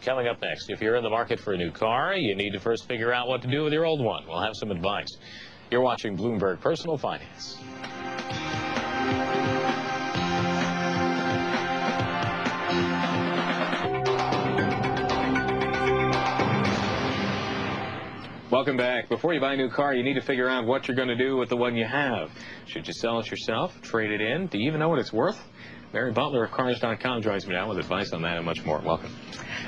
Coming up next, if you're in the market for a new car, you need to first figure out what to do with your old one. We'll have some advice. You're watching Bloomberg Personal Finance. Welcome back. Before you buy a new car, you need to figure out what you're going to do with the one you have. Should you sell it yourself, trade it in? Do you even know what it's worth? Mary Butler of Cars.com joins me now with advice on that and much more. Welcome.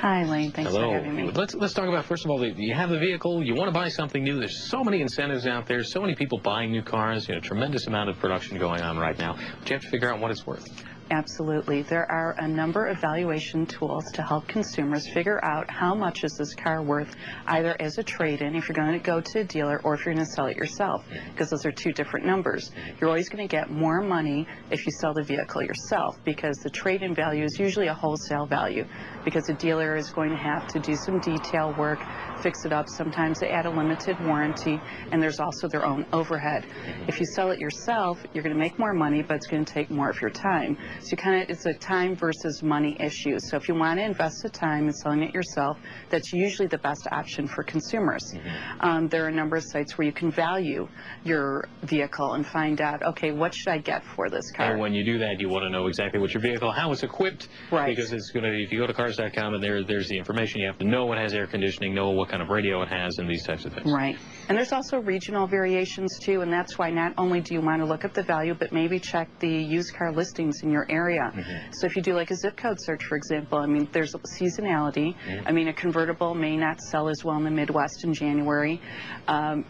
Hi, Lane. Thanks for having me. Let's talk about, first of all, you have the vehicle, you want to buy something new. There's so many incentives out there, so many people buying new cars, tremendous amount of production going on right now. But you have to figure out what it's worth. Absolutely. There are a number of valuation tools to help consumers figure out how much is this car worth, either as a trade-in, if you're going to go to a dealer, or if you're going to sell it yourself, because those are two different numbers. You're always going to get more money if you sell the vehicle yourself, because the trade-in value is usually a wholesale value, because a dealer is going to have to do some detail work, fix it up. Sometimes they add a limited warranty, and there's also their own overhead. If you sell it yourself, you're going to make more money, but it's going to take more of your time. So it's a time versus money issue. So if you want to invest the time in selling it yourself, that's usually the best option for consumers. There are a number of sites where you can value your vehicle and find out, okay, what should I get for this car? And when you do that, you want to know exactly what your vehicle, how it's equipped. Right. Because it's going to, if you go to Cars.com and there's the information, you have to know it has air conditioning, know what kind of radio it has, and these types of things. Right. And there's also regional variations too, and that's why not only do you want to look at the value, but maybe check the used car listings in your area. So if you do like a zip code search, for example, I mean, there's seasonality. I mean, a convertible may not sell as well in the Midwest in January.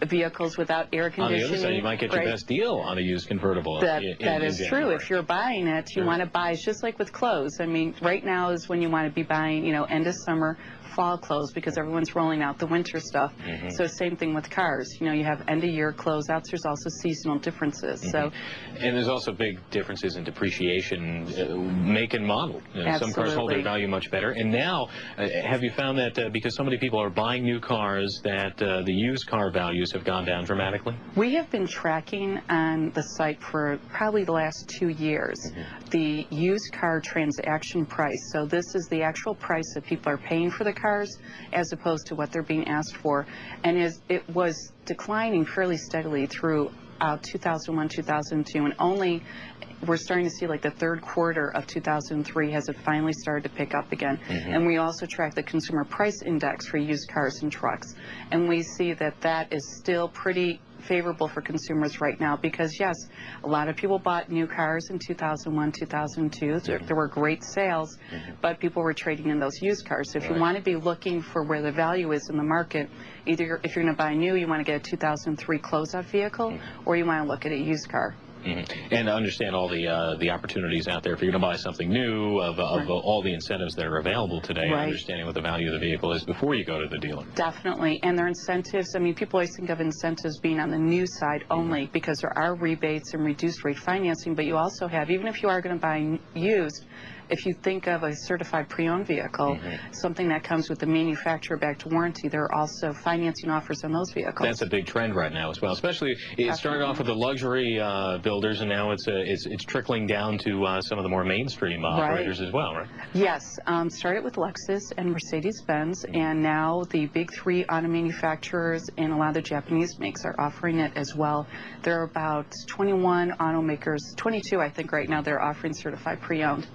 Vehicles without air conditioning. On the other side, you might get your best deal on a used convertible. That is true. If you're buying it, you want to buy, it's just like with clothes. I mean, right now is when you want to be buying, end of summer, fall clothes, because everyone's rolling out the winter stuff. So same thing with cars. You have end-of-year closeouts. There's also seasonal differences. So, and there's also big differences in depreciation, make and model. Some cars hold their value much better. And now, have you found that because so many people are buying new cars, that the used car values have gone down dramatically? We have been tracking on the site for probably the last 2 years the used car transaction price. So this is the actual price that people are paying for the cars as opposed to what they're being asked for, and it was declining fairly steadily throughout 2001, 2002, and only we're starting to see like the third quarter of 2003 has it finally started to pick up again. And we also track the consumer price index for used cars and trucks, and we see that that is still pretty favorable for consumers right now, because yes, a lot of people bought new cars in 2001, 2002. There were great sales, but people were trading in those used cars. So if you want to be looking for where the value is in the market, either if you're going to buy new, you want to get a 2003 closeout vehicle, or you want to look at a used car. And understand all the opportunities out there if you're going to buy something new, of all the incentives that are available today, understanding what the value of the vehicle is before you go to the dealer. Definitely. And there are incentives. I mean, people always think of incentives being on the new side only, because there are rebates and reduced rate financing, but you also have, even if you are going to buy used, if you think of a certified pre-owned vehicle, something that comes with the manufacturer back to warranty, there are also financing offers on those vehicles. That's a big trend right now as well, especially it started off with the luxury builders, and now it's trickling down to some of the more mainstream operators as well, right? Yes. Started with Lexus and Mercedes-Benz, and now the big three auto manufacturers and a lot of the Japanese makes are offering it as well. There are about 21 automakers, 22 I think right now, they're offering certified pre-owned.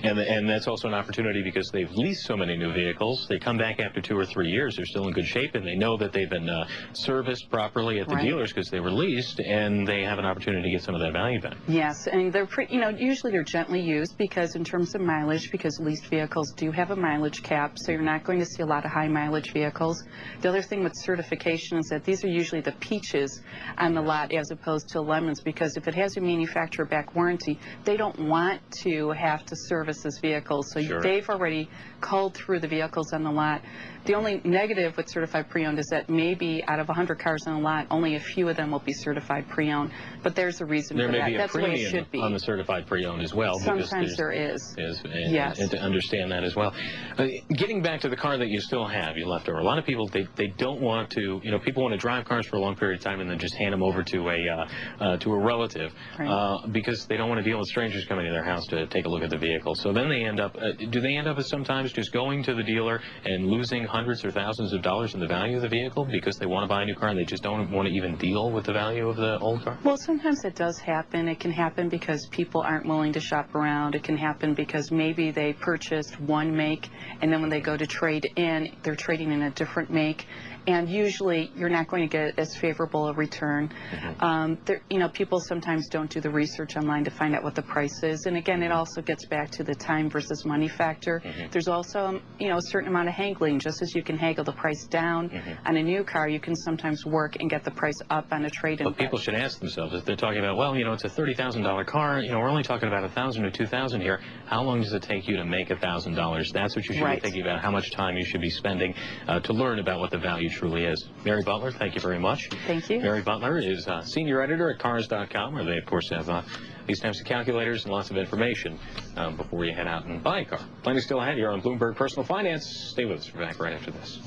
And that's also an opportunity because they've leased so many new vehicles. They come back after 2 or 3 years. They're still in good shape, and they know that they've been serviced properly at the dealers because they were leased, and they have an opportunity to get some of that value back. Yes, and they're pretty, usually they're gently used, because in terms of mileage, because leased vehicles do have a mileage cap, so you're not going to see a lot of high mileage vehicles. The other thing with certification is that these are usually the peaches on the lot as opposed to lemons, because if it has a manufacturer back warranty, they don't want to have to service this vehicle, so they've already culled through the vehicles on the lot. The only negative with certified pre-owned is that maybe out of 100 cars on the lot, only a few of them will be certified pre-owned, but there's a reason for that. There may be a That's the way it should premium be on the certified pre-owned as well. Sometimes there is. And to understand that as well. Getting back to the car that you still have, you left over, a lot of people, they don't want to, people want to drive cars for a long period of time and then just hand them over to a relative, because they don't want to deal with strangers coming to their house to take a look at the vehicle. vehicle. So then they end up, do they end up sometimes just going to the dealer and losing hundreds or thousands of dollars in the value of the vehicle because they want to buy a new car and they just don't want to even deal with the value of the old car? Well, sometimes it does happen. It can happen because people aren't willing to shop around. It can happen because maybe they purchased one make, and then when they go to trade in, they're trading in a different make. And usually, you're not going to get as favorable a return. People sometimes don't do the research online to find out what the price is. And again, it also gets back to the time versus money factor. There's also, a certain amount of haggling. Just as you can haggle the price down on a new car, you can sometimes work and get the price up on a trade-in. But people should ask themselves, if they're talking about, well, it's a $30,000 car, we're only talking about $1,000 to $2,000 here. How long does it take you to make $1,000? That's what you should be thinking about, how much time you should be spending to learn about what the value truly is. Mary Butler, thank you very much. Thank you. Mary Butler is senior editor at Cars.com, where they, of course, have these types of calculators and lots of information before you head out and buy a car. Plenty still ahead here on Bloomberg Personal Finance. Stay with us. We're back right after this.